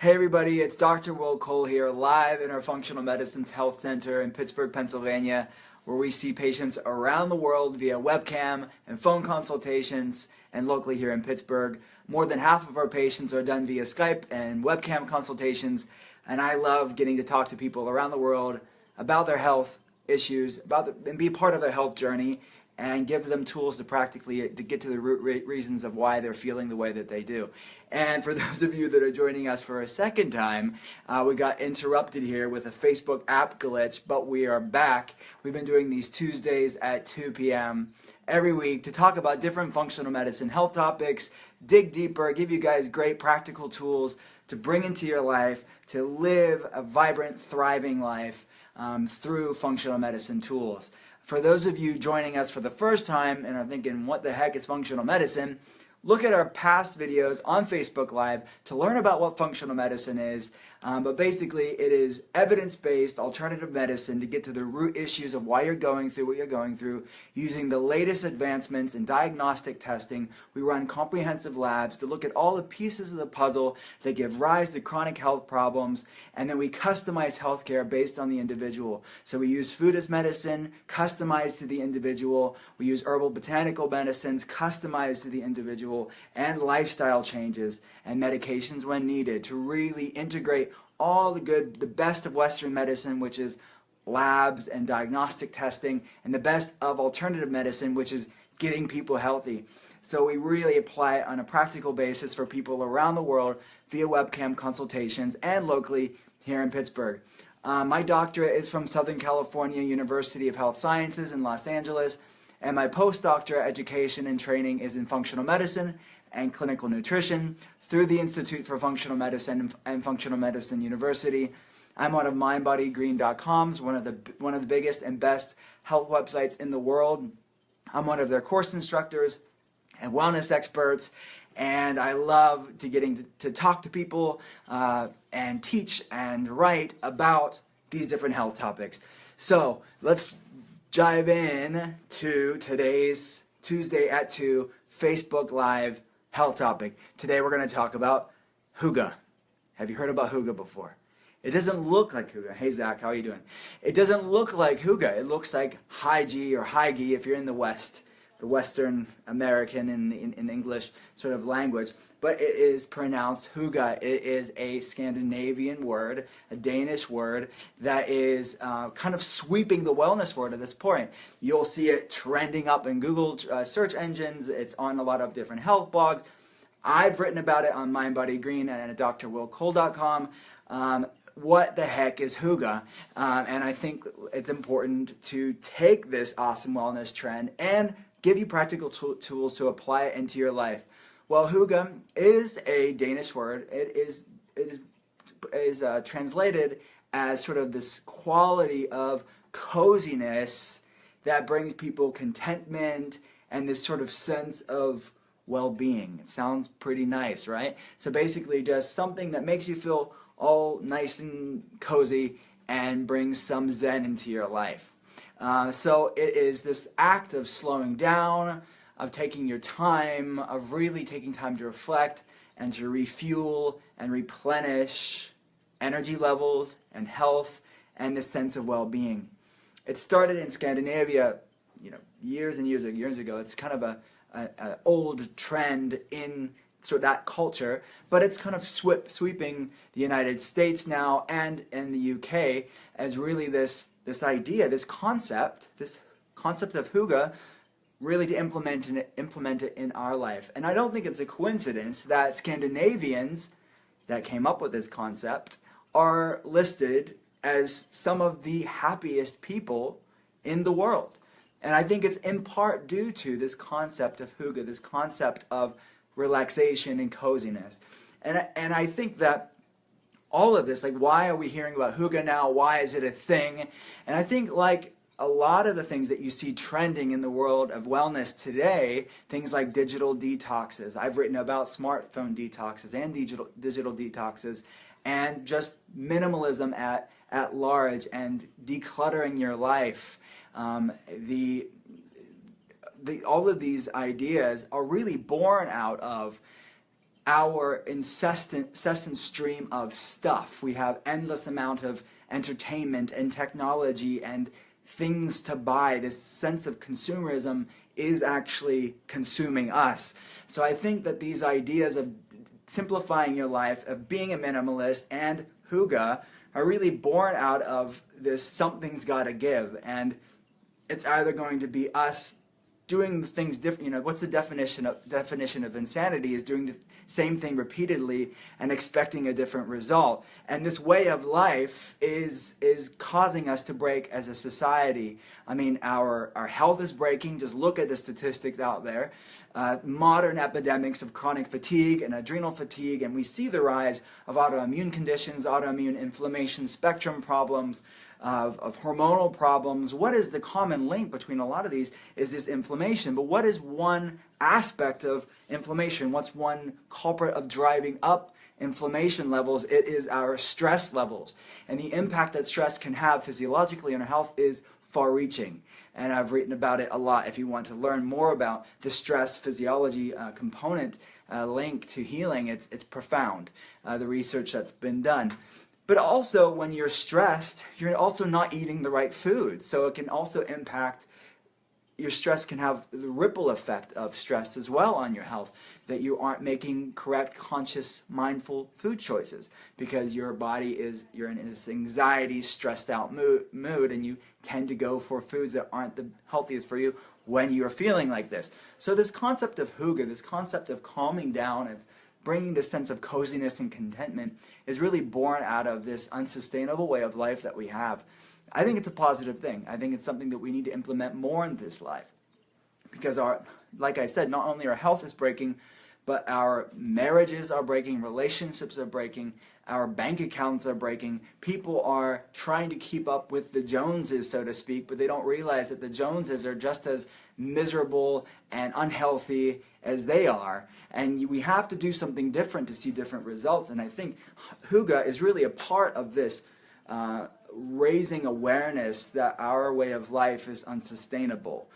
Hey everybody, it's Dr. Will Cole here, live in our Functional Medicine's Health Center in Pittsburgh, Pennsylvania, where we see patients around the world via webcam and phone consultations, and locally here in Pittsburgh. More than half of our patients are done via Skype and webcam consultations, and I love getting to talk to people around the world about their health issues, and be part of their health journey, and give them tools to get to the root reasons of why they're feeling the way that they do. And for those of you that are joining us for a second time, we got interrupted here with a Facebook app glitch, but we are back. We've been doing these Tuesdays at 2 p.m. every week to talk about different functional medicine health topics, dig deeper, give you guys great practical tools to bring into your life, to live a vibrant, thriving life through functional medicine tools. For those of you joining us for the first time and are thinking, what the heck is functional medicine? Look at our past videos on Facebook Live to learn about what functional medicine is. But basically, it is evidence-based alternative medicine to get to the root issues of why you're going through what you're going through. Using the latest advancements in diagnostic testing, we run comprehensive labs to look at all the pieces of the puzzle that give rise to chronic health problems, and then we customize healthcare based on the individual. So we use food as medicine, customized to the individual. We use herbal botanical medicines, customized to the individual, and lifestyle changes and medications when needed to really integrate all the best of Western medicine, which is labs and diagnostic testing, and the best of alternative medicine, which is getting people healthy. So we really apply it on a practical basis for people around the world via webcam consultations and locally here in Pittsburgh. My doctorate is from Southern California University of Health Sciences in Los Angeles, and my postdoctorate education and training is in functional medicine and clinical nutrition through the Institute for Functional Medicine and Functional Medicine University. I'm one of mindbodygreen.com's, one of the biggest and best health websites in the world. I'm one of their course instructors and wellness experts, and I love getting to talk to people and teach and write about these different health topics. So let's dive in to today's Tuesday at 2 Facebook Live health topic. Today we're going to talk about Hygge. Have you heard about Hygge before? It doesn't look like Hygge. Hey Zach, how are you doing? It doesn't look like Hygge. It looks like Hygge or Hygge if you're in the West, the Western American in English sort of language. But it is pronounced Hygge. It is a Scandinavian word, a Danish word that is kind of sweeping the wellness world at this point. You'll see it trending up in Google search engines. It's on a lot of different health blogs. I've written about it on mindbodygreen and at drwillcole.com. What the heck is Hygge? And I think it's important to take this awesome wellness trend and give you practical tools to apply it into your life. Well, Hygge is a Danish word. It is translated as sort of this quality of coziness that brings people contentment and this sort of sense of well-being. It sounds pretty nice, right? So basically just something that makes you feel all nice and cozy and brings some zen into your life. So it is this act of slowing down, of taking your time, of really taking time to reflect and to refuel and replenish energy levels and health and this sense of well-being. It started in Scandinavia, years and years ago. It's kind of an old trend in sort of that culture, but it's kind of sweeping the United States now and in the UK as really this idea, this concept of Hygge, really to implement it in our life. And I don't think it's a coincidence that Scandinavians that came up with this concept are listed as some of the happiest people in the world. And I think it's in part due to this concept of Hygge, this concept of relaxation and coziness. And I think that all of this, like, why are we hearing about Hygge now? Why is it a thing? And I think, like a lot of the things that you see trending in the world of wellness today, things like digital detoxes. I've written about smartphone detoxes and digital detoxes, and just minimalism at large and decluttering your life. All of these ideas are really born out of our incessant stream of stuff. We have endless amount of entertainment and technology and things to buy. This sense of consumerism is actually consuming us. So I think that these ideas of simplifying your life, of being a minimalist, and Hygge are really born out of this something's got to give. And it's either going to be us doing things different. You know, what's the definition of insanity? Is doing the same thing repeatedly and expecting a different result. And this way of life is causing us to break as a society. I mean, our health is breaking. Just look at the statistics out there. Modern epidemics of chronic fatigue and adrenal fatigue, and we see the rise of autoimmune conditions, autoimmune inflammation, spectrum problems, of hormonal problems. What is the common link between a lot of these is this inflammation. But what is one aspect of inflammation? What's one culprit of driving up inflammation levels? It is our stress levels. And the impact that stress can have physiologically on our health is far-reaching. And I've written about it a lot. If you want to learn more about the stress physiology component link to healing, it's profound, the research that's been done. But also, when you're stressed, you're also not eating the right food. So it can also impact, your stress can have the ripple effect of stress as well on your health, that you aren't making correct, conscious, mindful food choices because your body you're in this anxiety, stressed out mood, and you tend to go for foods that aren't the healthiest for you when you're feeling like this. So this concept of Hygge, this concept of calming down, of bringing this sense of coziness and contentment, is really born out of this unsustainable way of life that we have. I think it's a positive thing. I think it's something that we need to implement more in this life. Because like I said, not only our health is breaking, but our marriages are breaking, relationships are breaking, our bank accounts are breaking. People are trying to keep up with the Joneses, so to speak, but they don't realize that the Joneses are just as miserable and unhealthy as they are. And we have to do something different to see different results. And I think Hygge is really a part of this raising awareness that our way of life is unsustainable.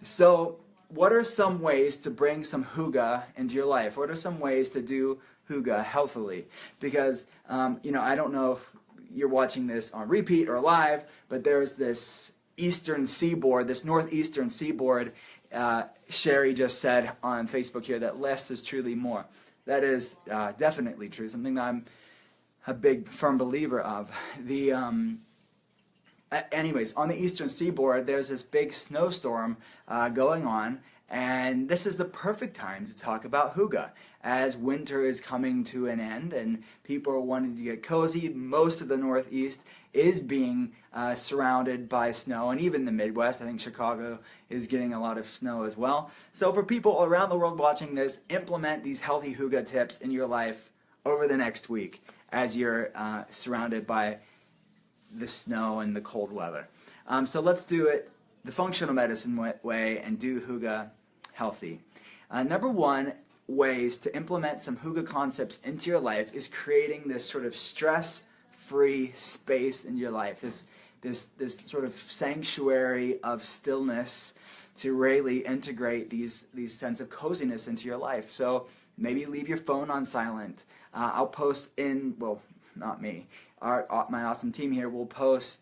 So what are some ways to bring some Hygge into your life? What are some ways to do Hygge healthily? Because, I don't know if you're watching this on repeat or live, but there's this eastern seaboard, this northeastern seaboard. Sherry just said on Facebook here that less is truly more. That is definitely true, something that I'm a big, firm believer of. Anyways, on the eastern seaboard, there's this big snowstorm going on, and this is the perfect time to talk about Hygge. As winter is coming to an end and people are wanting to get cozy, most of the Northeast is being surrounded by snow, and even the Midwest. I think Chicago is getting a lot of snow as well. So for people around the world watching this, implement these healthy Hygge tips in your life over the next week as you're surrounded by the snow and the cold weather. So let's do it the functional medicine way and do Hygge healthy. Number one ways to implement some Hygge concepts into your life is creating this sort of stress-free space in your life, this sort of sanctuary of stillness to really integrate these sense of coziness into your life. So maybe leave your phone on silent. I'll post not me. My awesome team here will post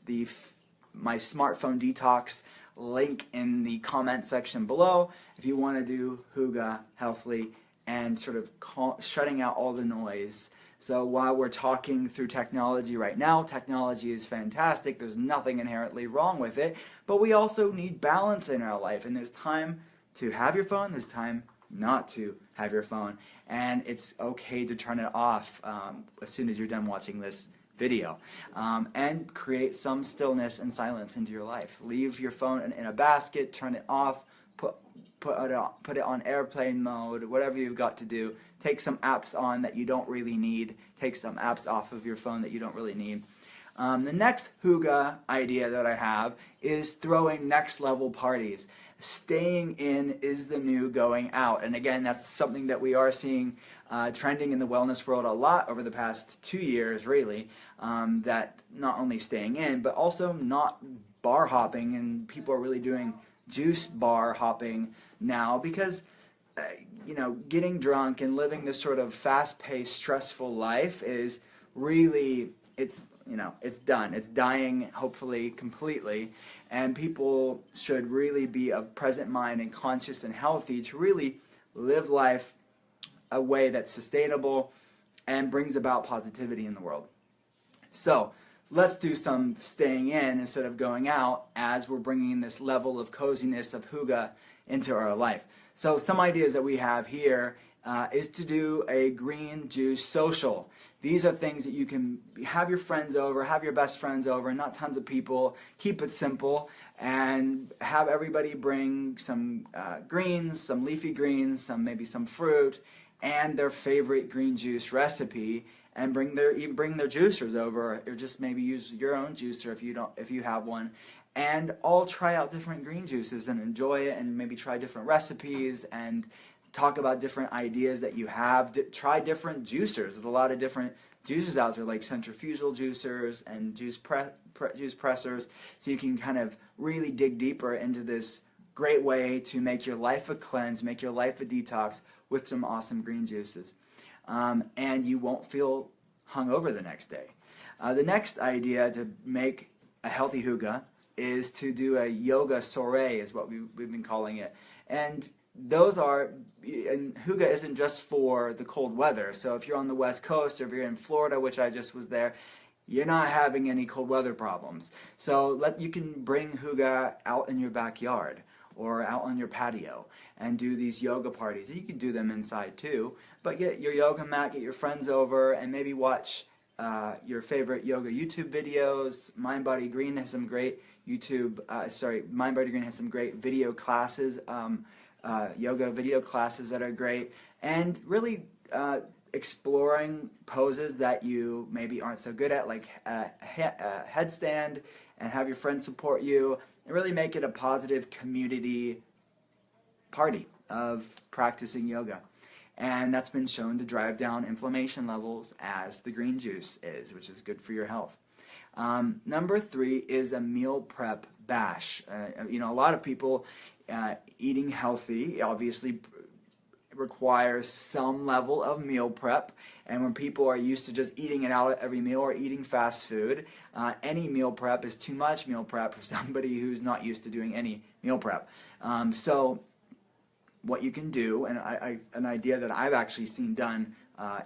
my smartphone detox link in the comment section below if you want to do Hygge healthily and sort of shutting out all the noise. So while we're talking through technology right now, technology is fantastic. There's nothing inherently wrong with it, but we also need balance in our life, and there's time to have your phone, there's time not to have your phone, and it's okay to turn it off as soon as you're done watching this video, and create some stillness and silence into your life. Leave your phone in a basket, turn it off, put it on airplane mode, whatever you've got to do. Take some apps on that you don't really need. Take some apps off of your phone that you don't really need. The next Hygge idea that I have is throwing next level parties. Staying in is the new going out. And again, that's something that we are seeing trending in the wellness world a lot over the past 2 years, really, that not only staying in, but also not bar hopping, and people are really doing juice bar hopping now because getting drunk and living this sort of fast-paced, stressful life is really, it's done. It's dying, hopefully, completely. And people should really be of present mind and conscious and healthy to really live life a way that's sustainable and brings about positivity in the world. So let's do some staying in instead of going out as we're bringing this level of coziness of hygge into our life. So some ideas that we have here is to do a green juice social. These are things that you can have your friends over, have your best friends over, not tons of people, keep it simple, and have everybody bring some greens, some leafy greens, maybe some fruit, and their favorite green juice recipe, and bring their juicers over, or just maybe use your own juicer if you have one, and all try out different green juices and enjoy it, and maybe try different recipes and talk about different ideas that you have. Try different juicers. There's a lot of different juicers out there, like centrifugal juicers and juice pressers, so you can kind of really dig deeper into this great way to make your life a cleanse, make your life a detox with some awesome green juices. And you won't feel hungover the next day. The next idea to make a healthy hygge is to do a yoga soiree, is what we've been calling it. And hygge isn't just for the cold weather. So if you're on the West Coast, or if you're in Florida, which I just was there, you're not having any cold weather problems. So you can bring hygge out in your backyard or out on your patio and do these yoga parties. You can do them inside too, but get your yoga mat, get your friends over, and maybe watch your favorite yoga YouTube videos. Mind Body Green has some great Mind Body Green has some great video classes, yoga video classes that are great, and really exploring poses that you maybe aren't so good at, like a headstand, and have your friends support you, and really make it a positive community party of practicing yoga. And that's been shown to drive down inflammation levels as the green juice is, which is good for your health. Number 3 is a meal prep bash. A lot of people eating healthy obviously requires some level of meal prep, and when people are used to just eating it out at every meal or eating fast food, any meal prep is too much meal prep for somebody who's not used to doing any meal prep. So what you can do, and an idea that I've actually seen done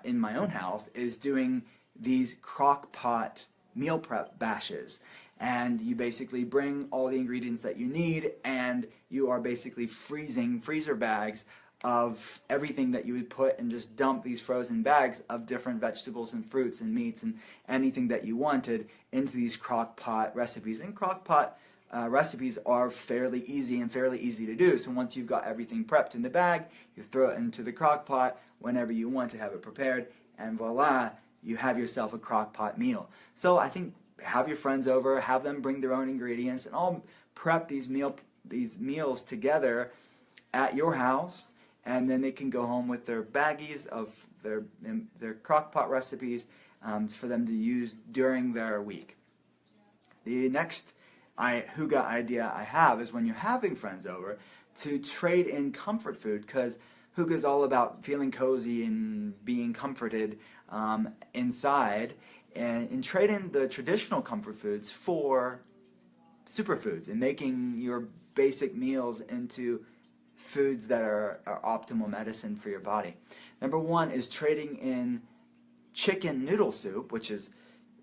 in my own house, is doing these crock pot meal prep bashes. And you basically bring all the ingredients that you need, and you are basically freezing freezer bags of everything that you would put, and just dump these frozen bags of different vegetables and fruits and meats and anything that you wanted into these crock pot recipes. And crock pot recipes are fairly easy to do. So once you've got everything prepped in the bag, you throw it into the crock pot whenever you want to have it prepared, and voila, you have yourself a crock pot meal. So I think have your friends over, have them bring their own ingredients, and all prep these meals together at your house, and then they can go home with their baggies of their crock pot recipes for them to use during their week. The next hygge idea I have is, when you're having friends over, to trade in comfort food, because hygge is all about feeling cozy and being comforted inside, and trade in the traditional comfort foods for superfoods, and making your basic meals into foods that are optimal medicine for your body. Number 1 is trading in chicken noodle soup, which is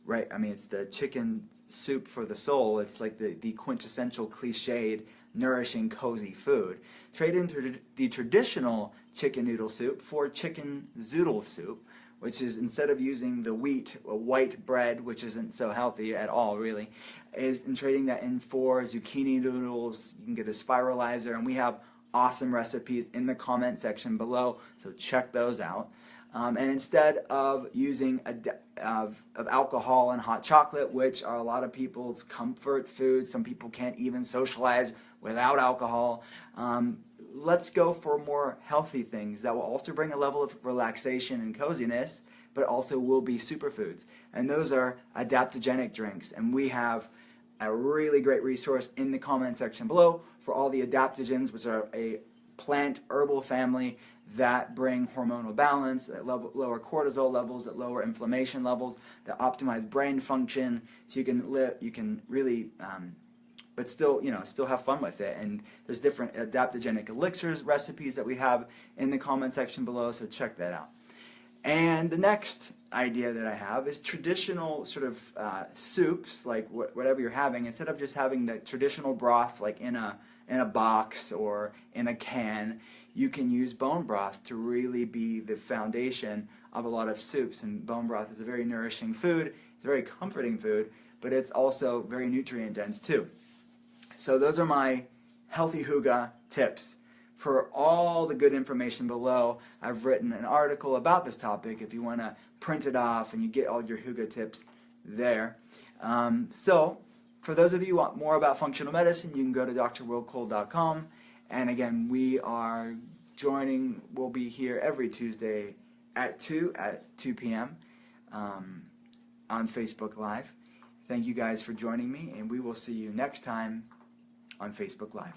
it's the chicken soup for the soul. It's like the quintessential cliched, nourishing, cozy food. Trade in the traditional chicken noodle soup for chicken zoodle soup, which is, instead of using the white bread, which isn't so healthy at all, really, is in trading that in for zucchini noodles. You can get a spiralizer, and we have awesome recipes in the comment section below, so check those out. And instead of using of alcohol and hot chocolate, which are a lot of people's comfort foods, some people can't even socialize without alcohol, let's go for more healthy things that will also bring a level of relaxation and coziness, but also will be superfoods. And those are adaptogenic drinks. And we have a really great resource in the comment section below for all the adaptogens, which are a plant herbal family that bring hormonal balance, that lower cortisol levels, that lower inflammation levels, that optimize brain function, so you can really, but still, still have fun with it. And there's different adaptogenic elixirs recipes that we have in the comment section below, so check that out. And the next idea that I have is traditional sort of soups, like whatever you're having. Instead of just having the traditional broth like in a box or in a can, you can use bone broth to really be the foundation of a lot of soups. And bone broth is a very nourishing food. It's a very comforting food, but it's also very nutrient dense too. So those are my healthy hygge tips. For all the good information below, I've written an article about this topic if you want to print it off and you get all your hygge tips there. So for those of you who want more about functional medicine, you can go to drwillcole.com. And again, we'll be here every Tuesday at 2 p.m. On Facebook Live. Thank you guys for joining me, and we will see you next time on Facebook Live.